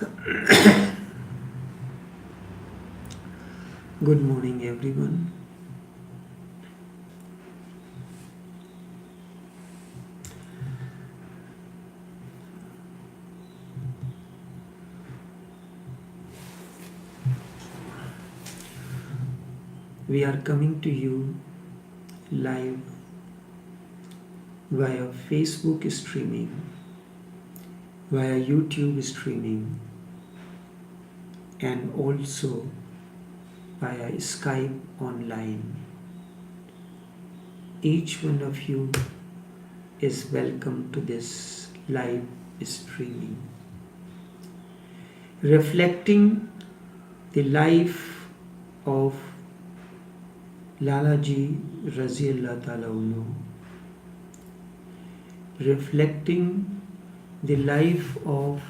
Good morning, everyone. We are coming to you live via Facebook streaming, via YouTube streaming, and also via Skype online. Each one of you is welcome to this live streaming, reflecting the life of Lalaji Raziallah Ta'ala Anhu, reflecting the life of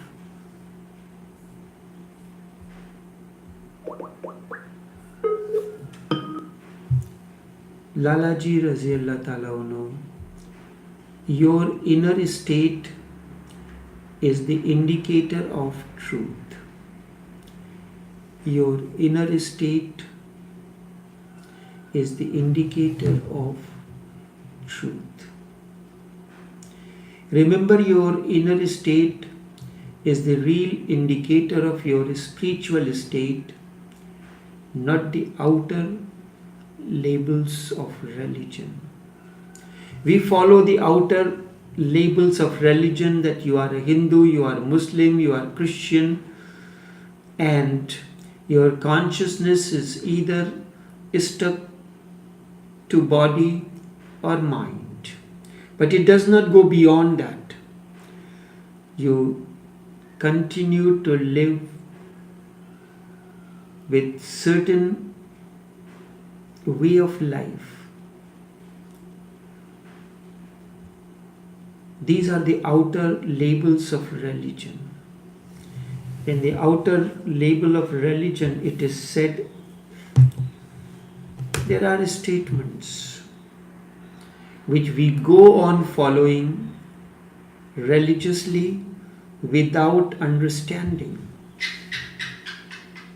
Lalaji Raziallah Ta'ala Anhu. Your inner state is the indicator of truth. Your inner state is the indicator of truth. Remember, your inner state is the real indicator of your spiritual state, not the outer labels of religion. We follow the outer labels of religion, that you are a Hindu, you are a Muslim, you are Christian, and your consciousness is either stuck to body or mind. But it does not go beyond that. You continue to live with certain way of life. These are the outer labels of religion. In the outer label of religion, it is said there are statements which we go on following religiously without understanding.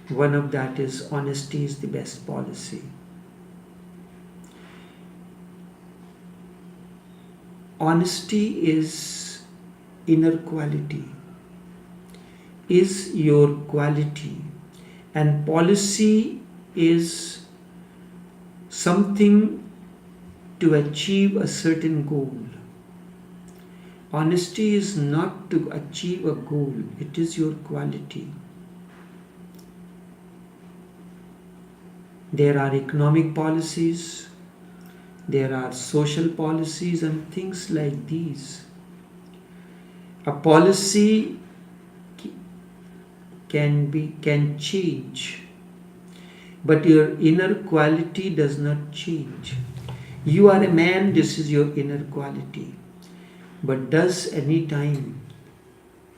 One of that is honesty is the best policy. Honesty is inner quality, is your quality, and policy is something to achieve a certain goal. Honesty is not to achieve a goal, it is your quality. There are economic policies, there are social policies and things like these. A policy can change, but your inner quality does not change. You are a man, this is your inner quality. But does any time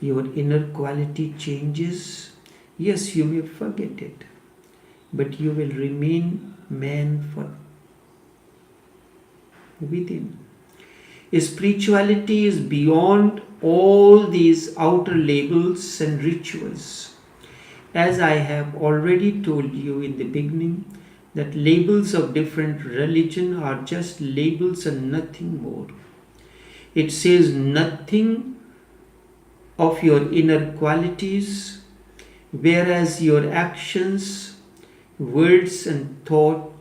your inner quality changes? Yes, you may forget it, but you will remain man for within. Spirituality is beyond all these outer labels and rituals. As I have already told you in the beginning, that labels of different religion are just labels and nothing more. It says nothing of your inner qualities, whereas your actions, words and thought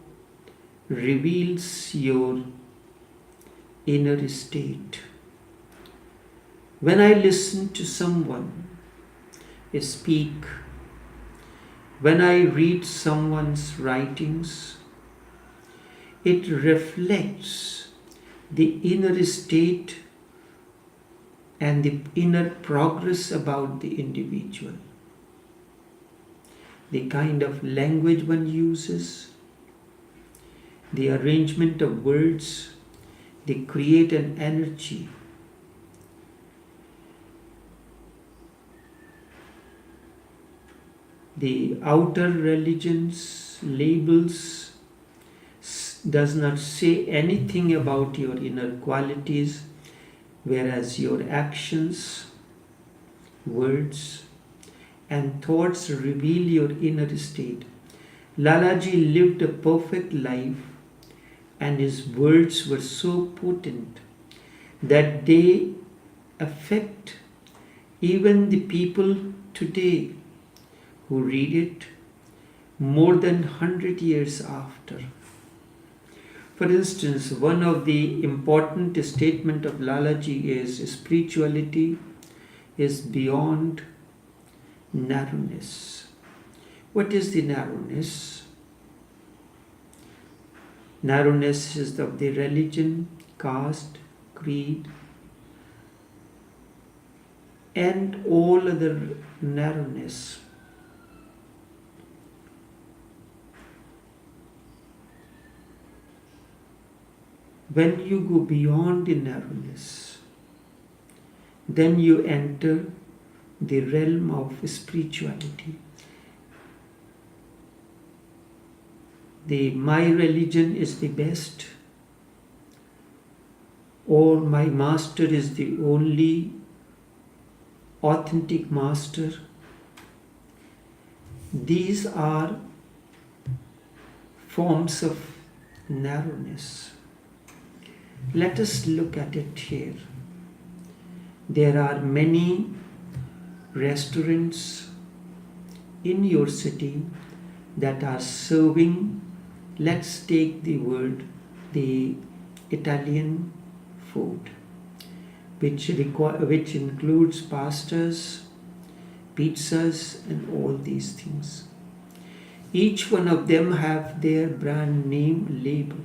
reveals your inner state. When I listen to someone speak, when I read someone's writings, it reflects the inner state and the inner progress about the individual. The kind of language one uses, the arrangement of words, they create an energy. The outer religions, labels, does not say anything about your inner qualities, whereas your actions, words and thoughts reveal your inner state. Lalaji lived a perfect life, and his words were so potent that they affect even the people today who read it more than 100 years after. For instance, one of the important statements of Lalaji is spirituality is beyond narrowness. What is the narrowness? Narrowness is of the religion, caste, creed, and all other narrowness. When you go beyond the narrowness, then you enter the realm of spirituality. My religion is the best, or my master is the only authentic master. These are forms of narrowness. Let us look at it here. There are many restaurants in your city that are serving, let's take the Italian food, which includes pastas, pizzas, and all these things. Each one of them have their brand name label.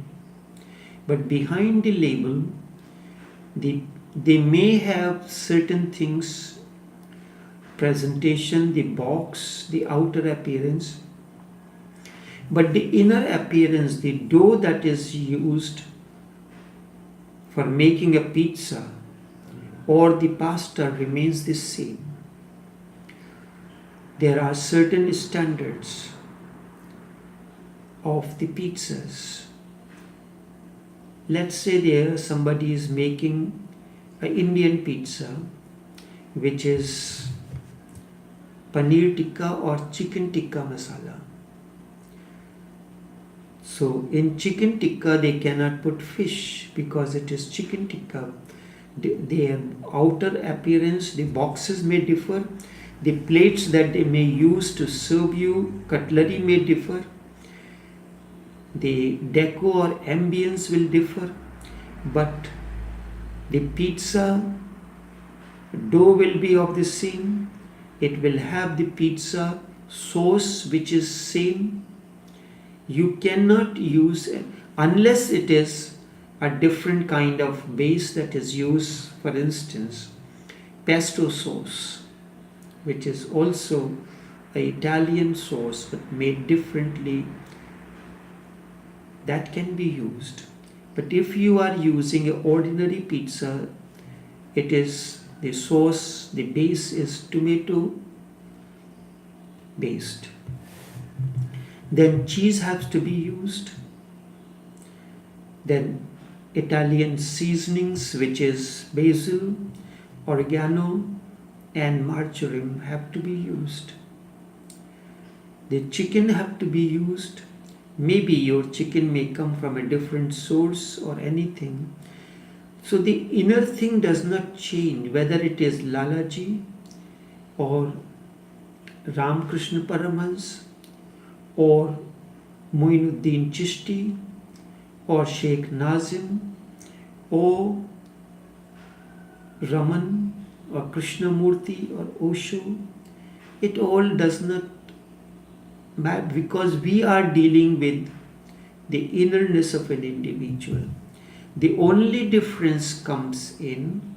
But behind the label, they may have certain things, presentation, the box, the outer appearance, but the inner appearance, the dough that is used for making a pizza or the pasta remains the same. There are certain standards of the pizzas. Let's say somebody is making an Indian pizza, which is paneer tikka or chicken tikka masala. So in chicken tikka they cannot put fish because it is chicken tikka. Their outer appearance, the boxes may differ, the plates that they may use to serve you, cutlery may differ, the deco or ambience will differ, but the pizza dough will be of the same. It will have the pizza sauce which is same. You cannot use it unless it is a different kind of base that is used, for instance, pesto sauce, which is also an Italian sauce but made differently. That can be used. But if you are using an ordinary pizza, it is the sauce, the base is tomato based. Then cheese has to be used. Then Italian seasonings, which is basil, oregano, and marjoram have to be used. The chicken have to be used. Maybe your chicken may come from a different source or anything. So the inner thing does not change, whether it is Lalaji or Ramakrishna Paramhans or Moinuddin Chishti or Sheikh Nazim or Raman or Krishnamurti or Osho. It all does not matter because we are dealing with the innerness of an individual. The only difference comes in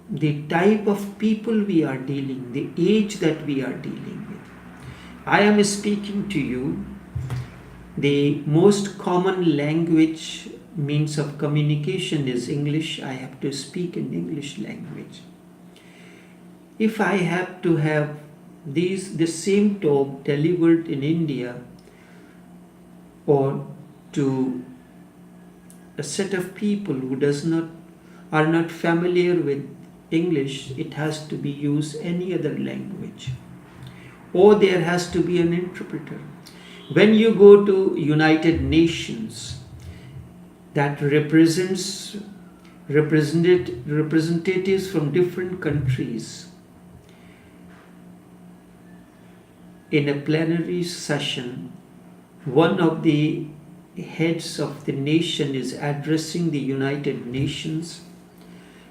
the type of people we are dealing, the age that we are dealing with. I am speaking to you. The most common language means of communication is English. I have to speak in English language. If I have to have the same talk delivered in India or to a set of people who are not familiar with English, it has to be used any other language, or there has to be an interpreter. When you go to United Nations, that representatives from different countries in a plenary session, one of the heads of the nation is addressing the United Nations.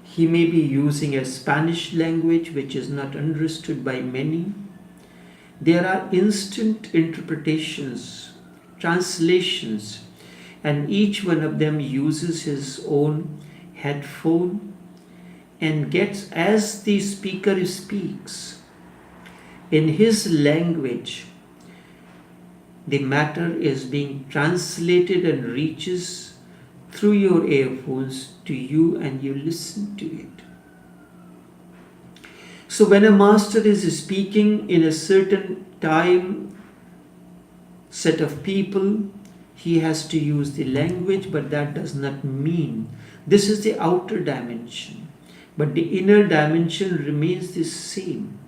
He may be using a Spanish language which is not understood by many. There are instant interpretations, translations, and each one of them uses his own headphone and gets, as the speaker speaks, in his language, the matter is being translated and reaches through your earphones to you, and you listen to it. So when a master is speaking in a certain time set of people, he has to use the language, but that does not mean this is the outer dimension, but the inner dimension remains the same.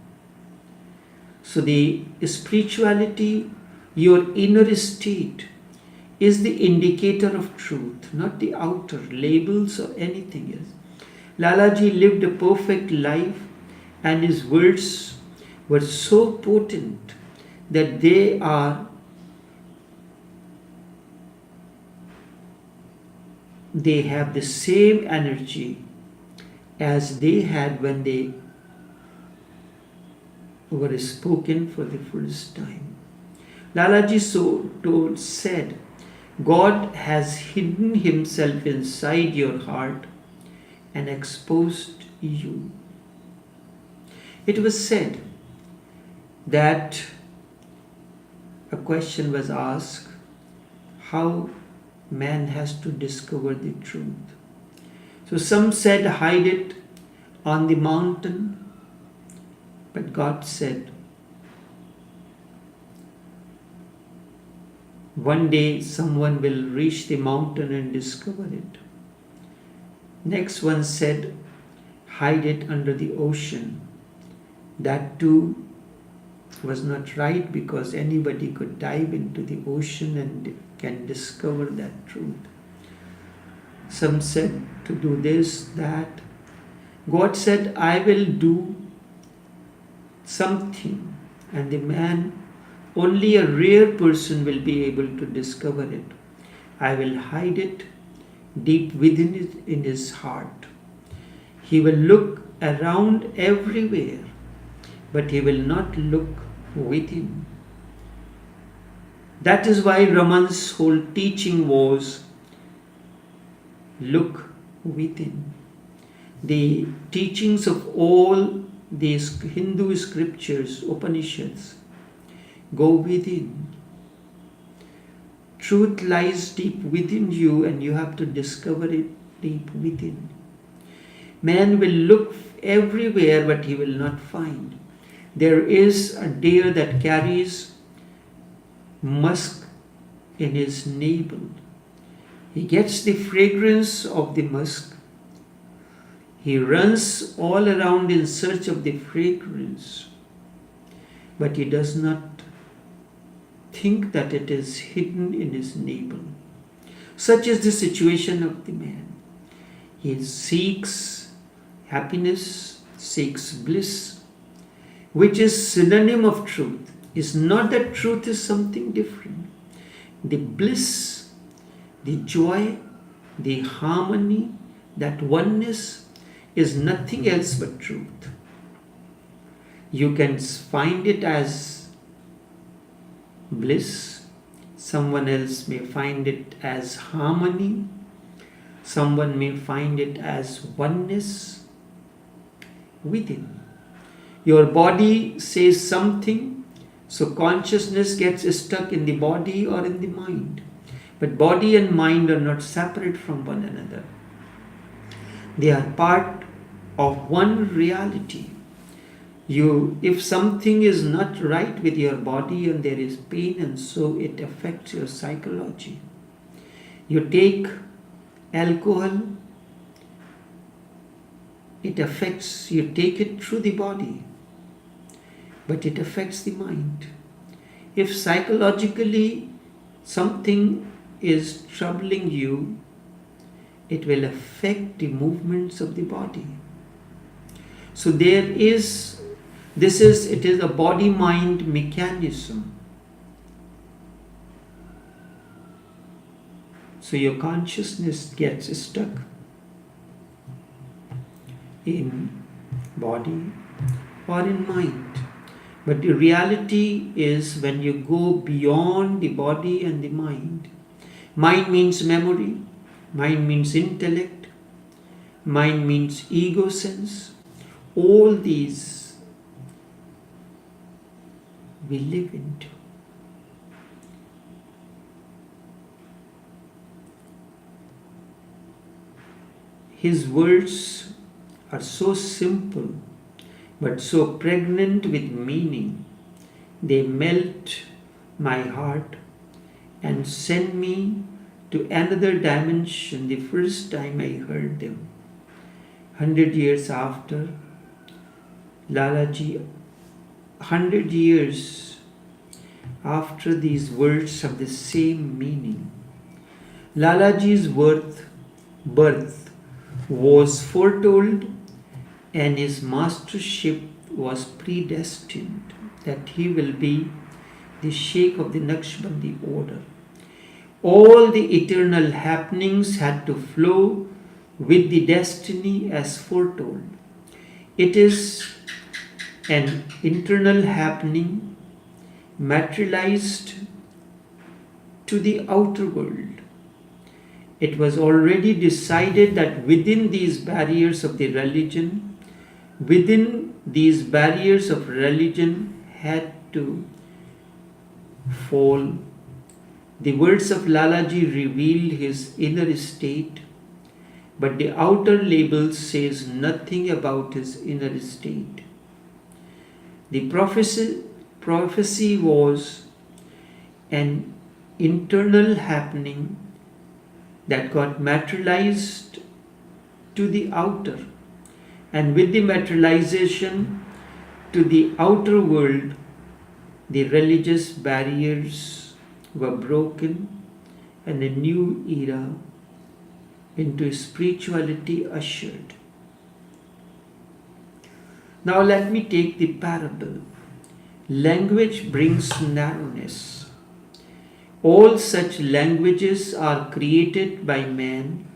So the spirituality, your inner state, is the indicator of truth, not the outer labels or anything else. Lalaji lived a perfect life, and his words were so potent that they have the same energy as they had when they were spoken for the first time. Lalaji said, God has hidden himself inside your heart and exposed you. It was said that a question was asked, how man has to discover the truth. So some said, hide it on the mountain. But God said, one day someone will reach the mountain and discover it. Next one said, hide it under the ocean. That too was not right, because anybody could dive into the ocean and can discover that truth. Some said to do this, that. God said, I will do something, and the man, only a rare person will be able to discover it. I will hide it deep within it, in his heart. He will look around everywhere, but he will not look within. That is why Raman's whole teaching was look within. The teachings of all these Hindu scriptures, Upanishads, go within. Truth lies deep within you, and you have to discover it deep within. Man will look everywhere, but he will not find. There is a deer that carries musk in his navel. He gets the fragrance of the musk. He runs all around in search of the fragrance, but he does not think that it is hidden in his navel. Such is the situation of the man. He seeks happiness, seeks bliss, which is synonym of truth. It's not that truth is something different. The bliss, the joy, the harmony, that oneness is nothing else but truth. You can find it as bliss. Someone else may find it as harmony. Someone may find it as oneness within. Your body says something, so consciousness gets stuck in the body or in the mind. But body and mind are not separate from one another. They are part of one reality. If something is not right with your body and there is pain, and so it affects your psychology. You take alcohol it affects, you take it through the body, but it affects the mind. If psychologically something is troubling you, it will affect the movements of the body. So it is a body-mind mechanism. So your consciousness gets stuck in body or in mind. But the reality is when you go beyond the body and the mind. Mind means memory, mind means intellect, mind means ego sense. All these we live into. His words are so simple but so pregnant with meaning. They melt my heart and send me to another dimension the first time I heard them. 100 years after, Lalaji, 100 years after these words have the same meaning. Lalaji's birth was foretold and his mastership was predestined, that he will be the Sheikh of the Naqshbandi order. All the eternal happenings had to flow with the destiny as foretold. It is an internal happening materialized to the outer world. It was already decided that within these barriers of religion had to fall. The words of Lalaji revealed his inner state, but the outer label says nothing about his inner state. The prophecy was an internal happening that got materialized to the outer, and with the materialization to the outer world, the religious barriers were broken and a new era into spirituality ushered. Now let me take the parable. Language brings narrowness. All such languages are created by man.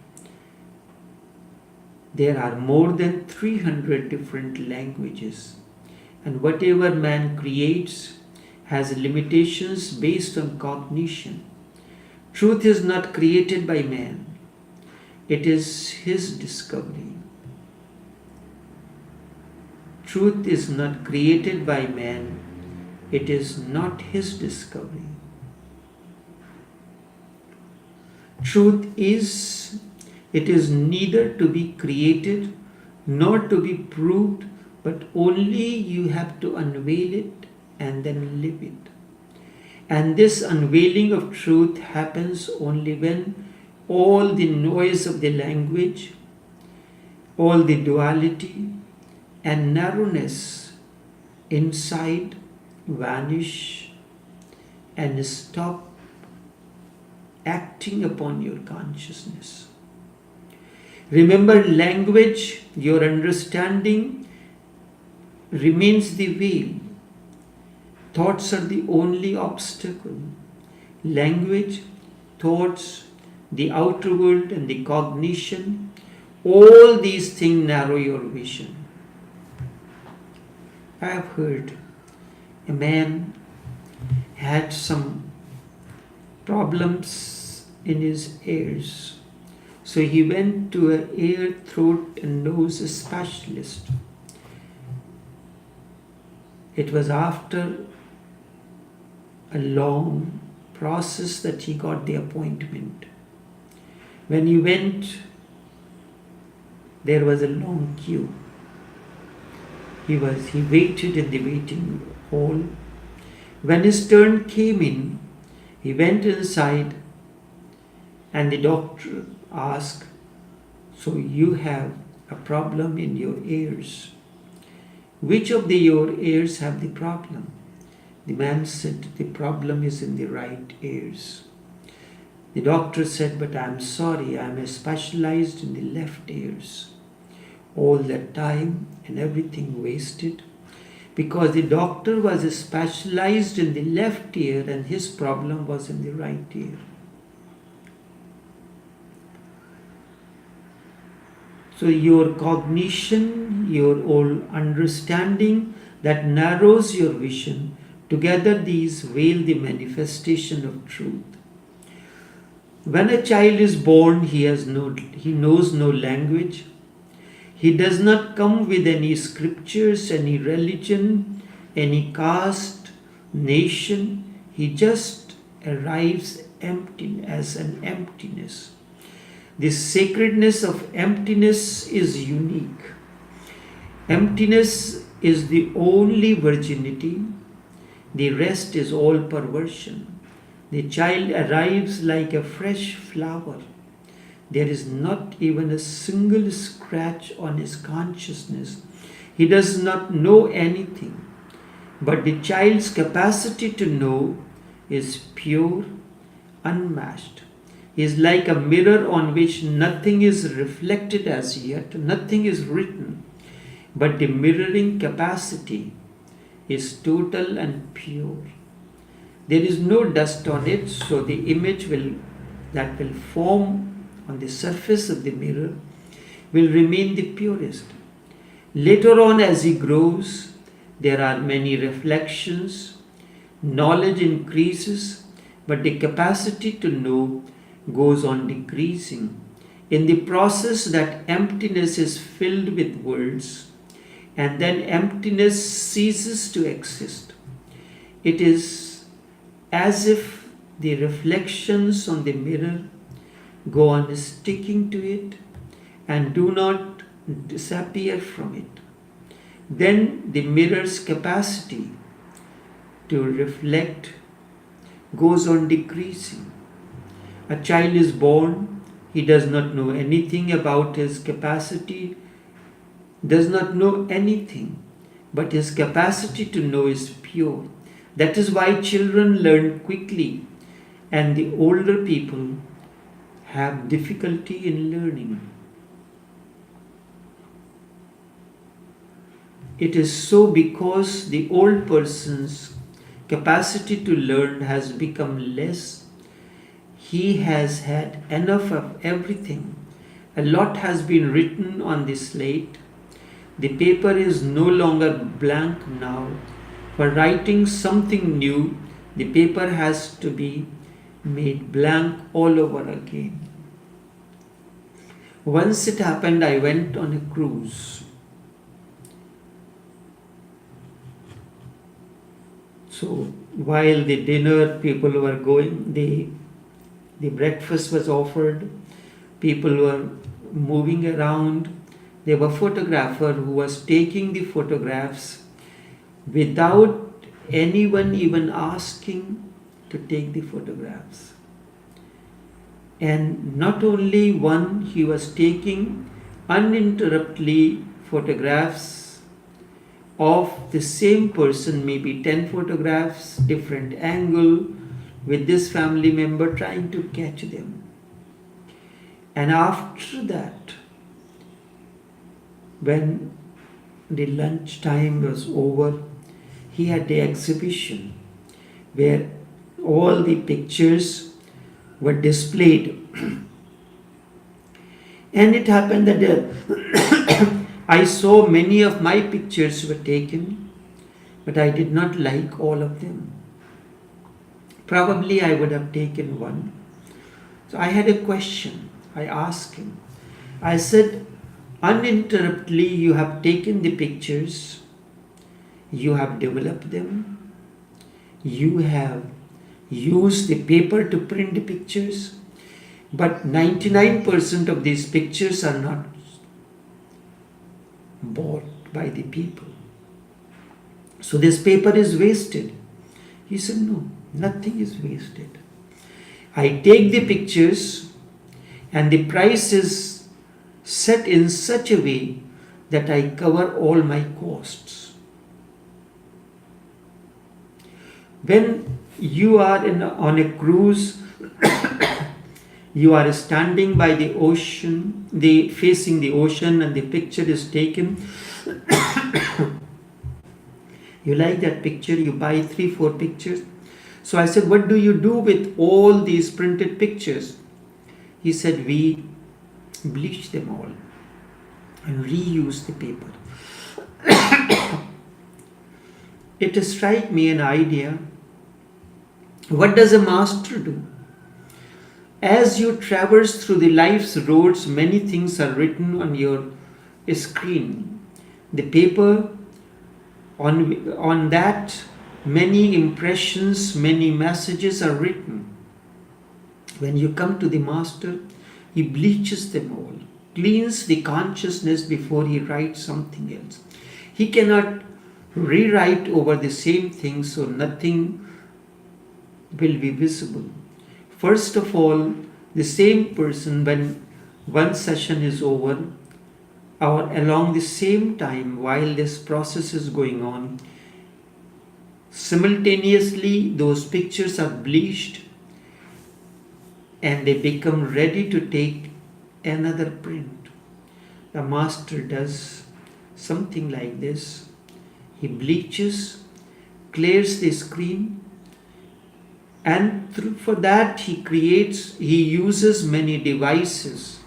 There are more than 300 different languages, and whatever man creates has limitations based on cognition. Truth is not created by man. It is his discovery. Truth is not created by man. It is not his discovery. Truth is, it is neither to be created nor to be proved, but only you have to unveil it and then live it. And this unveiling of truth happens only when all the noise of the language, all the duality and narrowness inside vanish and stop acting upon your consciousness. Remember, language, your understanding, remains the veil. Thoughts are the only obstacle. Language, thoughts, the outer world and the cognition, all these things narrow your vision. I have heard a man had some problems in his ears. So he went to an ear, throat and nose specialist. It was after a long process that he got the appointment. When he went, there was a long queue. He waited in the waiting hall. When his turn came in, he went inside and the doctor asked, "So you have a problem in your ears. Which of your ears have the problem? The man said, the problem is in the right ears. The doctor said, but I am sorry, I am specialized in the left ears. All that time and everything wasted because the doctor was specialized in the left ear and his problem was in the right ear. So your cognition, your whole understanding that narrows your vision, together these veil the manifestation of truth. When a child is born, he knows no language. He does not come with any scriptures, any religion, any caste, nation. He just arrives empty as an emptiness. The sacredness of emptiness is unique. Emptiness is the only virginity. The rest is all perversion. The child arrives like a fresh flower. There is not even a single scratch on his consciousness. He does not know anything. But the child's capacity to know is pure, unmatched. He is like a mirror on which nothing is reflected as yet, nothing is written. But the mirroring capacity is total and pure. There is no dust on it, so the image that will form on the surface of the mirror will remain the purest. Later on, as he grows, there are many reflections, knowledge increases, but the capacity to know goes on decreasing. In the process, that emptiness is filled with words, and then emptiness ceases to exist. It is as if the reflections on the mirror go on sticking to it and do not disappear from it. Then the mirror's capacity to reflect goes on decreasing. A child is born, he does not know anything about his capacity, does not know anything, but his capacity to know is pure. That is why children learn quickly and the older people have difficulty in learning. It is so because the old person's capacity to learn has become less. He has had enough of everything. A lot has been written on the slate. The paper is no longer blank now. For writing something new, the paper has to be made blank all over again. Once it happened, I went on a cruise. So while the dinner people were going, the breakfast was offered, people were moving around. There was a photographer who was taking the photographs without anyone even asking to take the photographs. And not only one, he was taking uninterruptedly photographs of the same person, maybe 10 photographs, different angle, with this family member trying to catch them. And after that, when the lunch time was over, he had the exhibition where all the pictures were displayed. And it happened that I saw many of my pictures were taken, but I did not like all of them. Probably I would have taken one. So I had a question. I asked him. I said, uninterruptedly you have taken the pictures, you have developed them, you have used the paper to print the pictures, but 99% of these pictures are not bought by the people. So this paper is wasted. He said, no, nothing is wasted. I take the pictures and the price is set in such a way that I cover all my costs. When you are on a cruise, you are standing by the ocean, facing the ocean, and the picture is taken. You like that picture, you buy 3-4 pictures. So I said, what do you do with all these printed pictures? He said, we bleach them all and reuse the paper. It struck me an idea. What does a master do? As you traverse through the life's roads, many things are written on your screen. The paper, on that, many impressions, many messages are written. When you come to the master, he bleaches them all, cleans the consciousness before he writes something else. He cannot rewrite over the same thing, so nothing will be visible. First of all, the same person, when one session is over, or along the same time while this process is going on, simultaneously those pictures are bleached and they become ready to take another print. The master does something like this. He bleaches, clears the screen, and for that he uses many devices,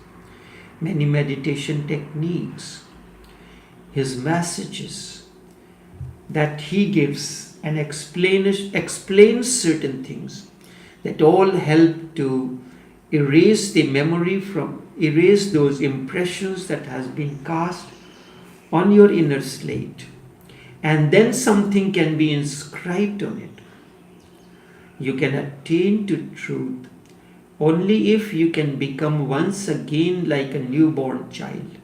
many meditation techniques, his messages that he gives and explains certain things that all help to erase the memory erase those impressions that has been cast on your inner slate. And then something can be inscribed on it. You can attain to truth only if you can become once again like a newborn child.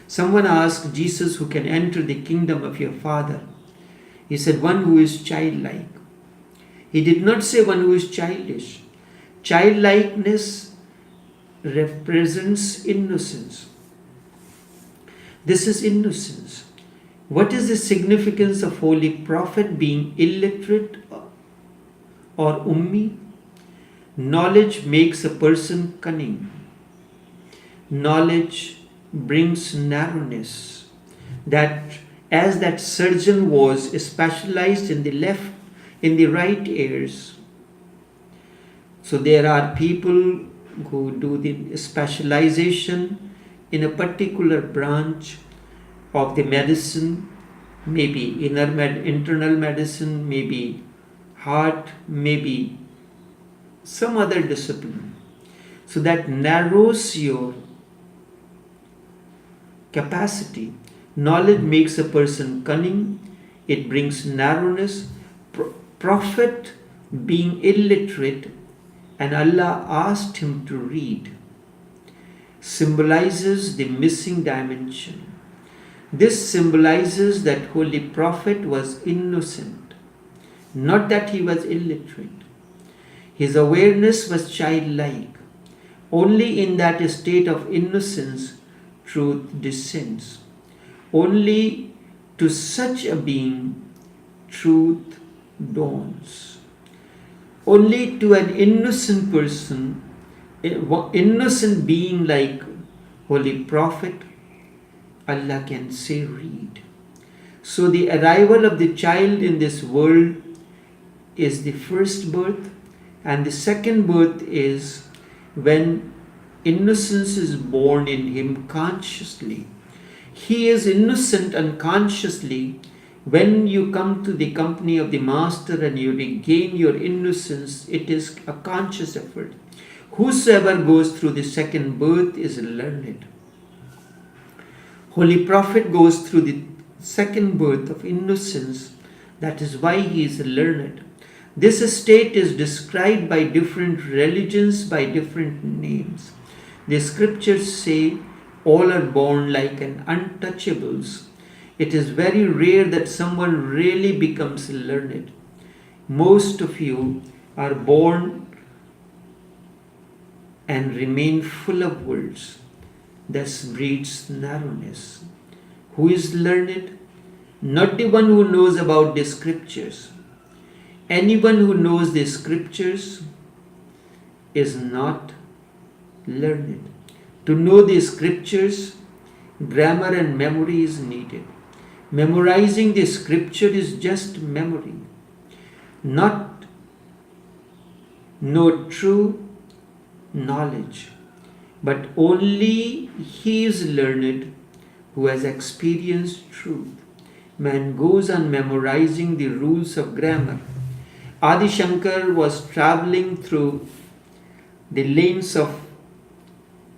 Someone asked Jesus, who can enter the kingdom of your Father? He said, one who is childlike. He did not say one who is childish. Childlikeness represents innocence. This is innocence. What is the significance of Holy Prophet being illiterate or ummi? Knowledge makes a person cunning. Knowledge brings narrowness. That as that surgeon was specialized in the right ears. So there are people who do the specialization in a particular branch of the medicine, maybe internal medicine, maybe heart, maybe some other discipline. So that narrows your capacity. Knowledge makes a person cunning. It brings narrowness. Prophet being illiterate, and Allah asked him to read, symbolizes the missing dimension. This symbolizes that Holy Prophet was innocent, not that he was illiterate. His awareness was childlike. Only in that state of innocence truth descends. Only to such a being truth dawns. Only to an innocent person, innocent being like Holy Prophet, Allah can say read. So the arrival of the child in this world is the first birth, and the second birth is when innocence is born in him consciously. He is innocent unconsciously. When you come to the company of the Master and you regain your innocence, it is a conscious effort. Whosoever goes through the second birth is learned. Holy Prophet goes through the second birth of innocence. That is why he is learned. This state is described by different religions by different names. The scriptures say all are born like an untouchables. It is very rare that someone really becomes learned. Most of you are born and remain full of words. thus breeds narrowness. Who is learned? Not the one who knows about the scriptures. Anyone who knows the scriptures is not learned. To know the scriptures, grammar and memory is needed. Memorizing the scripture is just memory, not no true knowledge. But only he is learned who has experienced truth. Man goes on memorizing the rules of grammar. Adi Shankar was traveling through the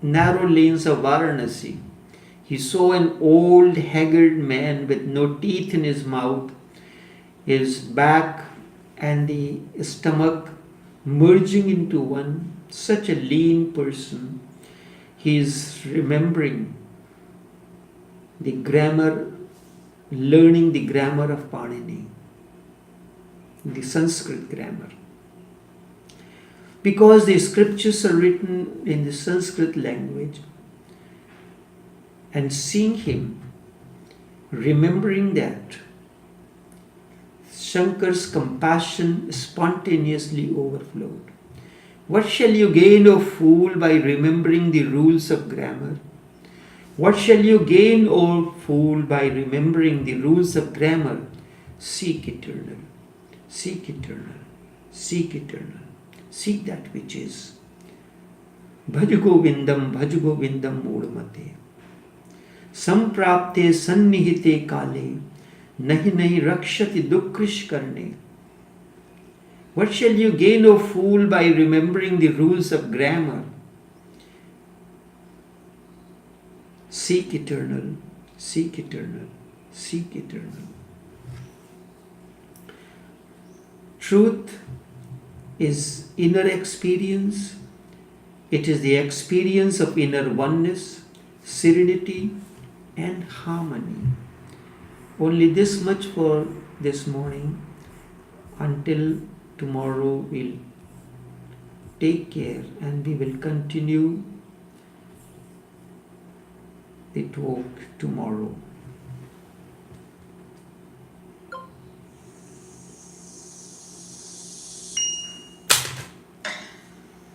narrow lanes of Varanasi. He saw an old, haggard man with no teeth in his mouth, his back and the stomach merging into one. Such a lean person. He is remembering the grammar, learning the grammar of Panini, the Sanskrit grammar. Because the scriptures are written in the Sanskrit language, and seeing him, remembering that, Shankar's compassion spontaneously overflowed. What shall you gain, O fool, by remembering the rules of grammar? What shall you gain, O fool, by remembering the rules of grammar? Seek eternal, seek eternal, seek eternal. Seek that which is. Bhaj Govindam Mudmate. Samprapte sannihite kale. Nahi nahi rakshati dukkrish karne. What shall you gain, O fool, by remembering the rules of grammar? Seek eternal, seek eternal, seek eternal. Truth is inner experience. It is the experience of inner oneness, serenity, and harmony. Only this much for this morning. Until tomorrow, we'll take care and we will continue the talk tomorrow.